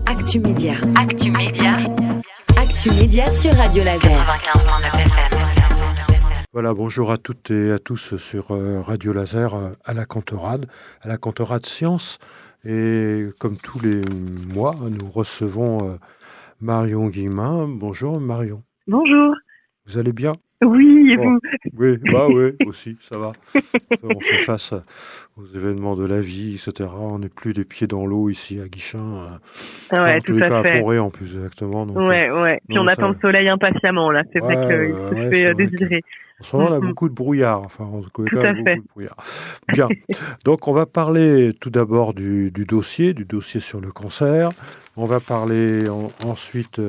Actu Média. Actu Média. Actu Média sur Radio Laser. 95.9 FM. Voilà, bonjour à toutes et à tous sur Radio Laser à la Cantorade Science. Et comme tous les mois, nous recevons Marion Guillemin. Bonjour Marion. Bonjour. Vous allez bien? Oui, et vous? Oui, oui, aussi, ça va. On fait face aux événements de la vie, etc. On n'est plus les pieds dans l'eau ici à Guichen. Ouais, tout à fait. À Pont-Ré en plus, exactement. Donc, ouais. Puis on attend le soleil impatiemment, là. C'est vrai qu'il se fait désirer. En ce moment, on a beaucoup de brouillard. Enfin, en tout cas, beaucoup de brouillard. Bien. Donc, on va parler tout d'abord du dossier sur le cancer. On va parler ensuite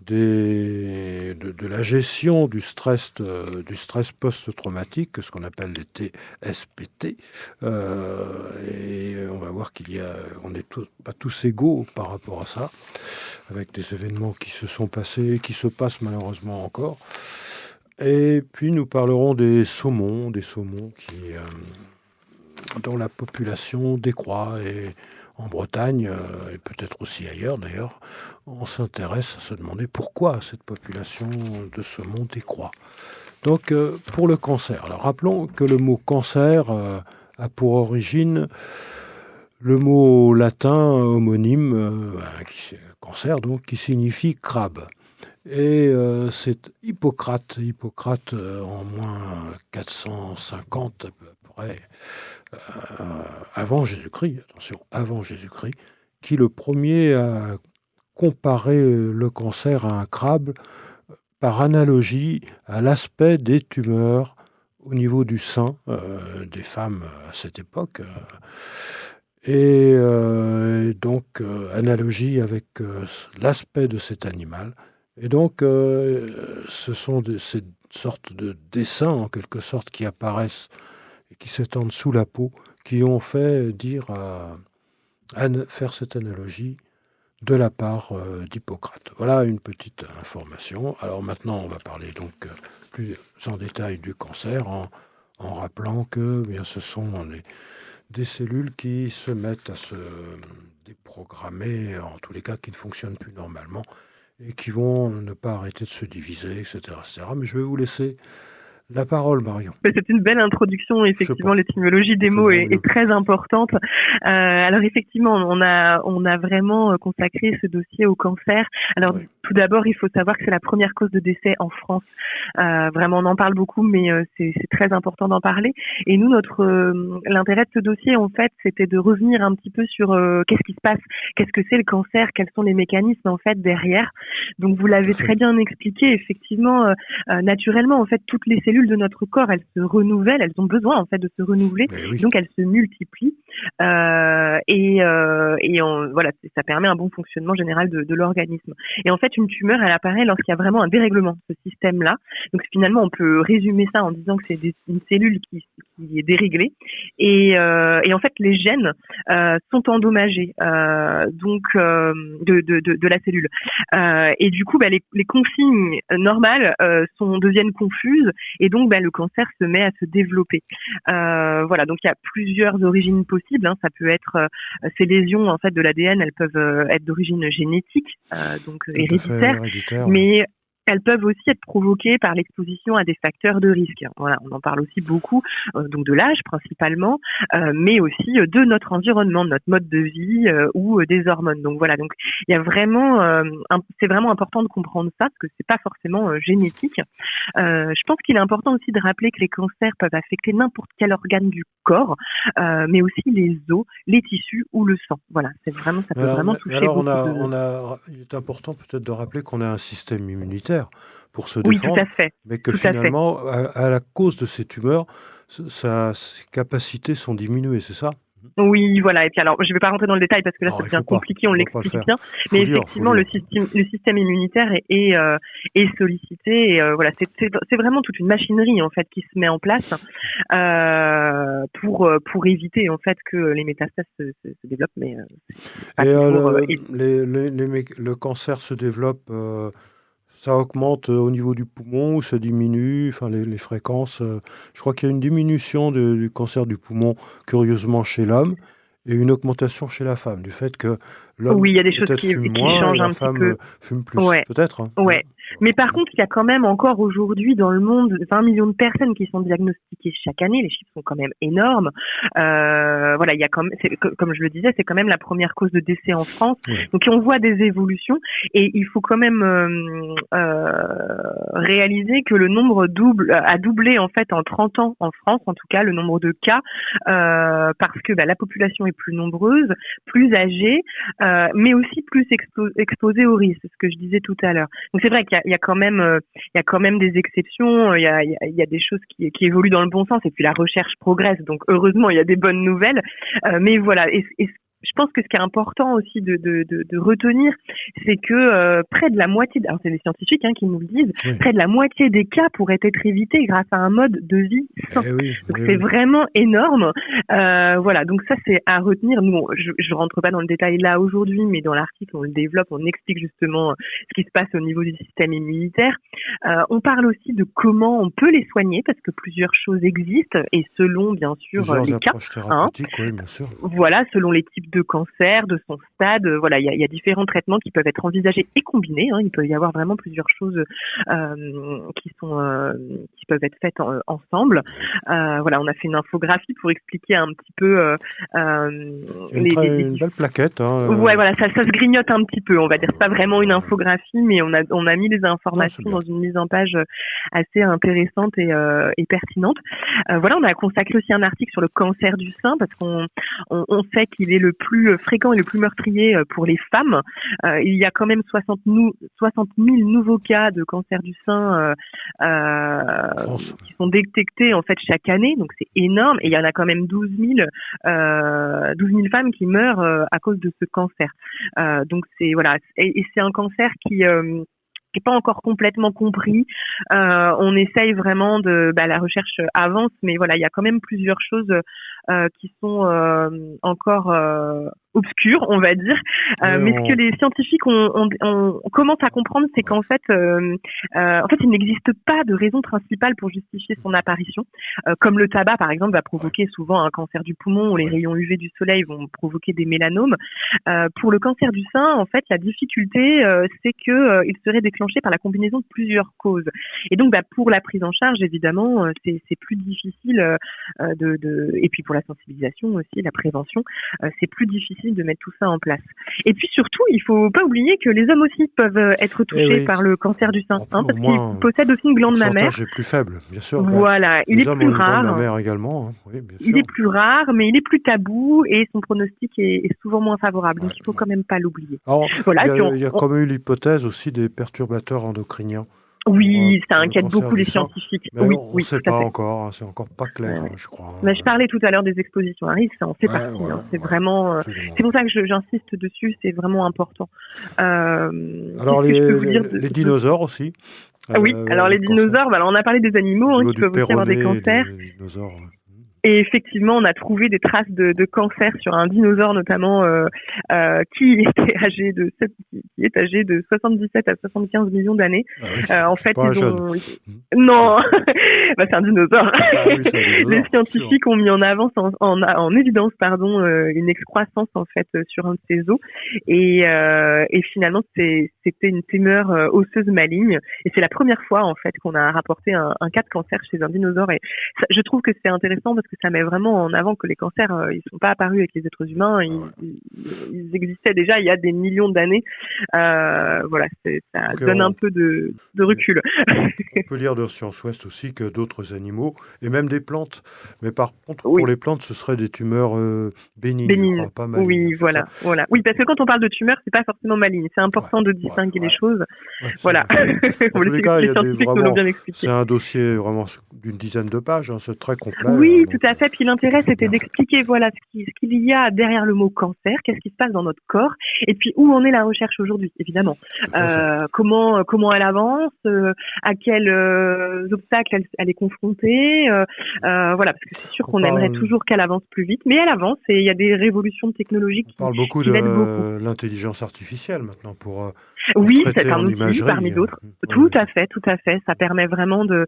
de la gestion du stress post-traumatique, ce qu'on appelle les TSPT. Et on va voir on n'est pas tous égaux par rapport à ça, avec des événements qui se sont passés, qui se passent malheureusement encore. Et puis nous parlerons des saumons qui, dont la population décroît. Et en Bretagne, et peut-être aussi ailleurs d'ailleurs, on s'intéresse à se demander pourquoi cette population de saumon décroît. Donc pour le cancer, alors rappelons que le mot cancer a pour origine le mot latin homonyme, cancer donc, qui signifie crabe. Et c'est Hippocrate en moins 450 à peu près, avant Jésus-Christ, qui le premier a comparé le cancer à un crabe par analogie à l'aspect des tumeurs au niveau du sein des femmes à cette époque. Et donc, analogie avec l'aspect de cet animal. Et donc, ce sont ces sortes de dessins, en quelque sorte, qui apparaissent et qui s'étendent sous la peau, qui ont fait faire cette analogie de la part d'Hippocrate. Voilà une petite information. Alors maintenant, on va parler donc plus en détail du cancer, en rappelant que ce sont des cellules qui se mettent à se déprogrammer, en tous les cas qui ne fonctionnent plus normalement, et qui vont ne pas arrêter de se diviser, etc. Mais je vais vous laisser la parole, Marion. C'est une belle introduction. Effectivement, l'étymologie des mots est très importante. Alors effectivement, on a vraiment consacré ce dossier au cancer. Alors tout d'abord, il faut savoir que c'est la première cause de décès en France. Vraiment, on en parle beaucoup, mais c'est très important d'en parler. Et nous, l'intérêt de ce dossier, en fait, c'était de revenir un petit peu sur qu'est-ce qui se passe, qu'est-ce que c'est le cancer, quels sont les mécanismes en fait derrière. Donc vous l'avez très bien expliqué. Effectivement, naturellement, en fait, toutes les cellules de notre corps, elles se renouvellent, elles ont besoin en fait de se renouveler, donc elles se multiplient voilà, ça permet un bon fonctionnement général de l'organisme. Et en fait, une tumeur, elle apparaît lorsqu'il y a vraiment un dérèglement de ce système-là. Donc finalement, on peut résumer ça en disant que c'est une cellule qui est déréglée, et en fait, les gènes sont endommagés de la cellule, et du coup, les consignes normales deviennent confuses. Et donc, le cancer se met à se développer. Voilà, donc il y a plusieurs origines possibles. Ça peut être ces lésions en fait de l'ADN, elles peuvent être d'origine génétique, donc héréditaire, mais elles peuvent aussi être provoquées par l'exposition à des facteurs de risque. Voilà, on en parle aussi beaucoup, donc de l'âge principalement, mais aussi de notre environnement, de notre mode de vie ou des hormones. Donc voilà, donc il y a vraiment, c'est vraiment important de comprendre ça parce que c'est pas forcément génétique. Je pense qu'il est important aussi de rappeler que les cancers peuvent affecter n'importe quel organe du corps, mais aussi les os, les tissus ou le sang. Voilà, ça peut vraiment toucher. Alors il est important peut-être de rappeler qu'on a un système immunitaire pour se défendre, tout à fait. Mais que finalement, à la cause de ces tumeurs, ses capacités sont diminuées, c'est ça? Oui, voilà. Et puis alors, je ne vais pas rentrer dans le détail parce que là, ça devient compliqué, on l'explique bien. Mais effectivement, le système immunitaire est sollicité. Et voilà, c'est vraiment toute une machinerie en fait qui se met en place pour éviter en fait que les métastases se développent. Mais le cancer se développe. Ça augmente au niveau du poumon ou ça diminue, enfin les fréquences. Je crois qu'il y a une diminution du cancer du poumon, curieusement, chez l'homme, et une augmentation chez la femme, du fait que l'homme Oui, il y a des choses peut-être qui fume moins changent et la un petit femme peu. fume plus, Ouais. peut-être. Hein. Ouais. Mais par contre, il y a quand même encore aujourd'hui dans le monde 20 millions de personnes qui sont diagnostiquées chaque année. Les chiffres sont quand même énormes. Voilà, il y a comme je le disais, c'est quand même la première cause de décès en France. Ouais. Donc on voit des évolutions et il faut quand même réaliser que le nombre a doublé en fait en 30 ans en France, en tout cas le nombre de cas, parce que la population est plus nombreuse, plus âgée, mais aussi plus exposée au risque. C'est ce que je disais tout à l'heure. Donc c'est vrai qu'il y a quand même des exceptions. Il y a des choses qui évoluent dans le bon sens et puis la recherche progresse. Donc heureusement il y a des bonnes nouvelles. Mais voilà. Et je pense que ce qui est important aussi de retenir, c'est que près de la moitié, alors c'est les scientifiques qui nous le disent, près de la moitié des cas pourraient être évités grâce à un mode de vie sain. Donc c'est vraiment énorme. Voilà, donc ça c'est à retenir. Nous, je rentre pas dans le détail là aujourd'hui, mais dans l'article on le développe, on explique justement ce qui se passe au niveau du système immunitaire. On parle aussi de comment on peut les soigner parce que plusieurs choses existent et selon bien sûr les cas. Oui, bien sûr. Voilà, selon les types de cancer, de son stade, voilà, il y a différents traitements qui peuvent être envisagés et combinés. Il peut y avoir vraiment plusieurs choses qui peuvent être faites ensemble. Voilà, on a fait une infographie pour expliquer un petit peu une belle plaquette. Ouais, voilà, ça se grignote un petit peu. On va dire c'est pas vraiment une infographie, mais on a mis les informations dans une mise en page assez intéressante et pertinente. Voilà, on a consacré aussi un article sur le cancer du sein parce qu'on sait qu'il est le plus fréquent et le plus meurtrier pour les femmes. Il y a quand même 60 000 nouveaux cas de cancer du sein qui sont détectés en fait chaque année, donc c'est énorme. Et il y en a quand même 12 000 femmes qui meurent à cause de ce cancer. Donc c'est voilà, et c'est un cancer qui est pas encore complètement compris. On essaye vraiment la recherche avance, mais voilà, il y a quand même plusieurs choses qui sont encore obscures, on va dire. Mais ce que les scientifiques on commence à comprendre, c'est qu'en fait, il n'existe pas de raison principale pour justifier son apparition. Comme le tabac, par exemple, va provoquer souvent un cancer du poumon ou les rayons UV du soleil vont provoquer des mélanomes. Pour le cancer du sein, en fait, la difficulté, c'est que il serait déclenché par la combinaison de plusieurs causes. Et donc, pour la prise en charge, évidemment, c'est plus difficile et puis pour la sensibilisation aussi, la prévention, c'est plus difficile de mettre tout ça en place. Et puis surtout, il faut pas oublier que les hommes aussi peuvent être touchés par le cancer du sein, parce qu'ils possèdent aussi une glande mammaire. Le pourcentage est plus faible, bien sûr. Voilà, il est plus rare. La mammaire également, oui, bien sûr. Il est plus rare, mais il est plus tabou et son pronostic est souvent moins favorable. Donc il faut quand même pas l'oublier. Voilà, il y a quand même eu l'hypothèse aussi des perturbateurs endocriniens. Oui, ça inquiète beaucoup les scientifiques. Oui, on ne sait pas encore, c'est encore pas clair, je crois. Mais je parlais tout à l'heure des expositions à risque, ça en fait partie. C'est vraiment, c'est pour ça que j'insiste dessus, c'est vraiment important. Alors les dinosaures aussi. Oui, alors les dinosaures, on a parlé des animaux qui peuvent aussi avoir des cancers. Les dinosaures. Et effectivement, on a trouvé des traces de cancer sur un dinosaure notamment qui est âgé de 77 à 75 millions d'années. En fait, non, c'est un dinosaure. Les scientifiques ont mis en avance en évidence une excroissance en fait sur un de ses os et finalement c'était une tumeur osseuse maligne et c'est la première fois en fait qu'on a rapporté un cas de cancer chez un dinosaure et ça, je trouve que c'est intéressant parce que ça met vraiment en avant que les cancers, ils sont pas apparus avec les êtres humains, ils existaient déjà il y a des millions d'années. Voilà, ça donne un peu de recul. On peut lire de Science Ouest aussi que d'autres animaux, et même des plantes, mais par contre, pour les plantes, ce seraient des tumeurs bénignes, je crois, pas malignes. Oui, voilà. Oui, parce que quand on parle de tumeurs, c'est pas forcément maligne. C'est important de distinguer les choses. Voilà. Dans tous les cas, c'est un dossier vraiment d'une dizaine de pages, c'est très complet. Oui, tout à fait. Puis l'intérêt, c'était d'expliquer ce qu'il y a derrière le mot cancer, qu'est-ce qui se passe dans notre corps, et puis où en est la recherche aujourd'hui, évidemment. Comment elle avance, à quels obstacles elle est confrontée. Voilà, parce que c'est sûr qu'on aimerait toujours qu'elle avance plus vite, mais elle avance et il y a des révolutions technologiques qui l'aident beaucoup. On parle beaucoup de l'intelligence artificielle maintenant pour oui, c'est un outil parmi d'autres. Tout à fait. Ça permet vraiment de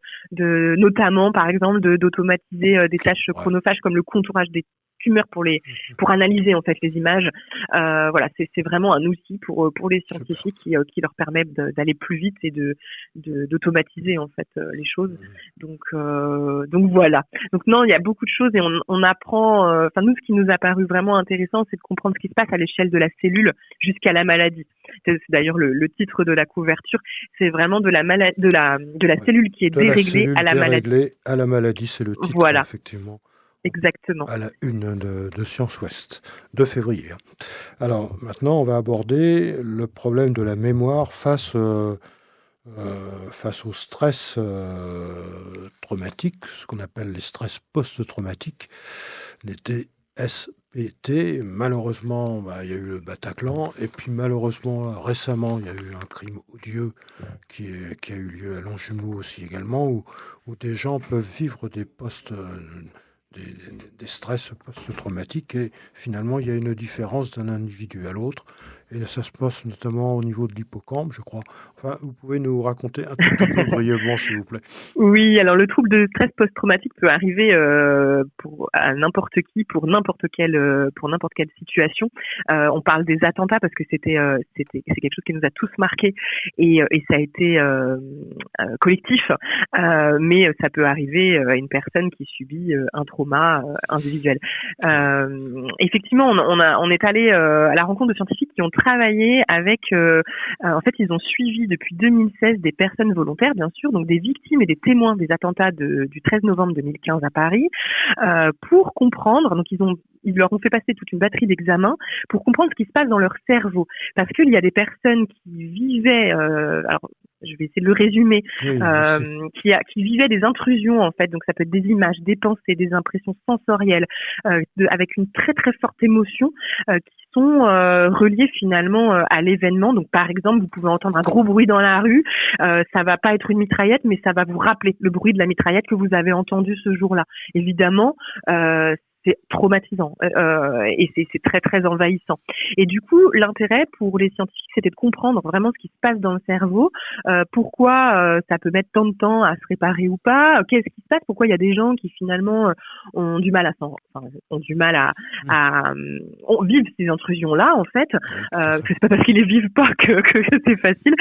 notamment, par exemple, d'automatiser des tâches chronophages comme le contourage des fumeur pour analyser en fait les images. Voilà, c'est vraiment un outil pour les scientifiques qui leur permet d'aller plus vite et d'automatiser en fait les choses. Donc voilà. Donc non, il y a beaucoup de choses et on apprend. Enfin nous, ce qui nous a paru vraiment intéressant, c'est de comprendre ce qui se passe à l'échelle de la cellule jusqu'à la maladie. C'est d'ailleurs le titre de la couverture. C'est vraiment de la cellule qui est déréglée à la maladie. Déréglée à la maladie, c'est le titre, voilà. Effectivement. Exactement. À la une de Science Ouest, de février. Alors maintenant, on va aborder le problème de la mémoire face au stress traumatique, ce qu'on appelle les stress post-traumatiques, les DSPT. Malheureusement, il y a eu le Bataclan, et puis malheureusement, récemment, il y a eu un crime odieux qui a eu lieu à Longjumeau aussi également, où des gens peuvent vivre des stress post-traumatiques, et finalement il y a une différence d'un individu à l'autre, et ça se passe notamment au niveau de l'hippocampe, je crois. Enfin, vous pouvez nous raconter un tout petit peu brièvement, s'il vous plaît. Oui, alors le trouble de stress post-traumatique peut arriver à n'importe qui, pour n'importe quelle situation. On parle des attentats parce que c'est quelque chose qui nous a tous marqués et ça a été collectif, mais ça peut arriver à une personne qui subit un trauma individuel. Effectivement, on est allé à la rencontre de scientifiques qui ont travaillé avec, en fait, ils ont suivi depuis 2016 des personnes volontaires, bien sûr, donc des victimes et des témoins des attentats du 13 novembre 2015 à Paris, pour comprendre. Donc ils leur ont fait passer toute une batterie d'examens pour comprendre ce qui se passe dans leur cerveau, parce qu'il y a des personnes qui vivaient, alors je vais essayer de le résumer, qui vivaient des intrusions en fait, donc ça peut être des images, des pensées, des impressions sensorielles, avec une très très forte émotion, qui sont reliées finalement à l'événement. Donc par exemple, vous pouvez entendre un gros bruit dans la rue, ça va pas être une mitraillette, mais ça va vous rappeler le bruit de la mitraillette que vous avez entendu ce jour-là. Évidemment, c'est traumatisant et c'est très très envahissant. Et du coup, l'intérêt pour les scientifiques, c'était de comprendre vraiment ce qui se passe dans le cerveau, pourquoi ça peut mettre tant de temps à se réparer ou pas, qu'est-ce qui se passe, pourquoi il y a des gens qui finalement ont du mal à vivre ces intrusions-là en fait, que c'est pas parce qu'ils les vivent pas que c'est facile,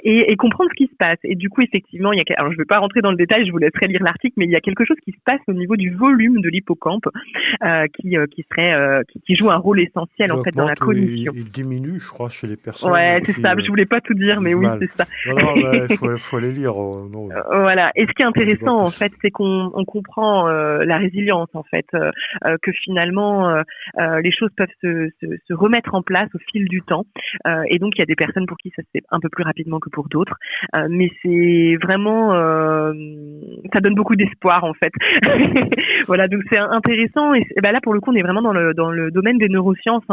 et comprendre ce qui se passe. Et du coup, effectivement, alors je vais pas rentrer dans le détail, je vous laisserai lire l'article, mais il y a quelque chose qui se passe au niveau du volume de l'hippocampe, qui joue un rôle essentiel en fait dans la cognition. Il diminue, je crois, chez les personnes. Ouais, c'est ça. Je voulais pas tout dire, mais oui, c'est ça. Non, il faut aller lire. Non. Voilà. Et ce qui est intéressant, en fait, c'est qu'on comprend la résilience, en fait, que finalement les choses peuvent se remettre en place au fil du temps. Et donc il y a des personnes pour qui ça se fait un peu plus rapidement que pour d'autres, mais c'est vraiment ça donne beaucoup d'espoir en fait. Voilà, donc c'est intéressant, et là pour le coup on est vraiment dans le domaine des neurosciences,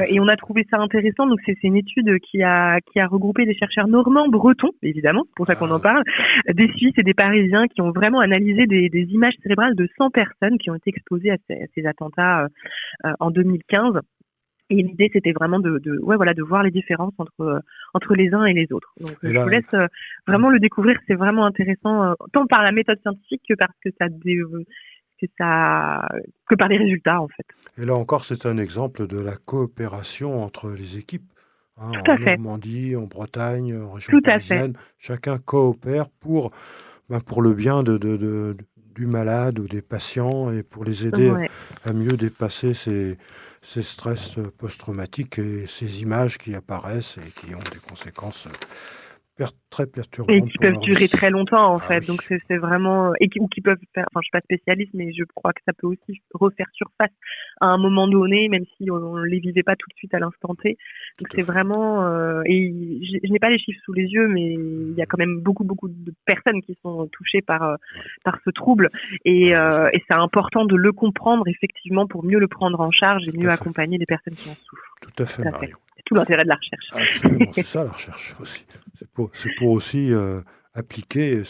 et on a trouvé ça intéressant. Donc c'est une étude qui a regroupé des chercheurs normands, bretons évidemment, c'est pour ça qu'on en parle, des Suisses et des Parisiens, qui ont vraiment analysé des images cérébrales de 100 personnes qui ont été exposées à ces attentats en 2015. Et l'idée, c'était vraiment de voir les différences entre les uns et les autres. Donc, je vous laisse vraiment le découvrir. C'est vraiment intéressant, tant par la méthode scientifique que parce que que par les résultats, en fait. Et là encore, c'est un exemple de la coopération entre les équipes. Tout à fait. En Normandie, en Bretagne, en région parisienne, chacun coopère pour le bien du malade ou des patients, et pour les aider à mieux dépasser ces stress post-traumatiques et ces images qui apparaissent et qui ont des conséquences très perturbantes. Et qui peuvent durer très longtemps, en fait. Oui. Donc, c'est vraiment... ou qui peuvent faire... Enfin, je suis pas spécialiste, mais je crois que ça peut aussi refaire surface à un moment donné, même si on les vivait pas tout de suite à l'instant T. Donc, c'est vraiment... et je n'ai pas les chiffres sous les yeux, mais il y a quand même beaucoup de personnes qui sont touchées par ce trouble. Et c'est important de le comprendre, effectivement, pour mieux le prendre en charge et mieux accompagner les personnes qui en souffrent. Tout à fait, Marion. C'est tout l'intérêt de la recherche. Absolument, c'est ça la recherche aussi. C'est pour aussi appliquer.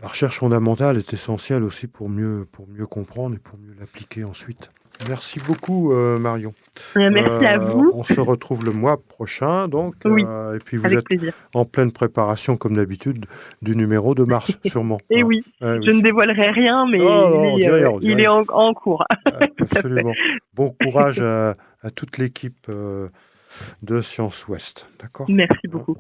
La recherche fondamentale est essentielle aussi pour mieux comprendre et pour mieux l'appliquer ensuite. Merci beaucoup, Marion. Merci à vous. On se retrouve le mois prochain, donc. Oui, et puis vous avec êtes plaisir. en pleine préparation, comme d'habitude, du numéro de mars, sûrement. Et oui, je ne dévoilerai rien, mais il est en cours. Absolument. Bon courage à toute l'équipe de Science Ouest. D'accord ? Merci beaucoup.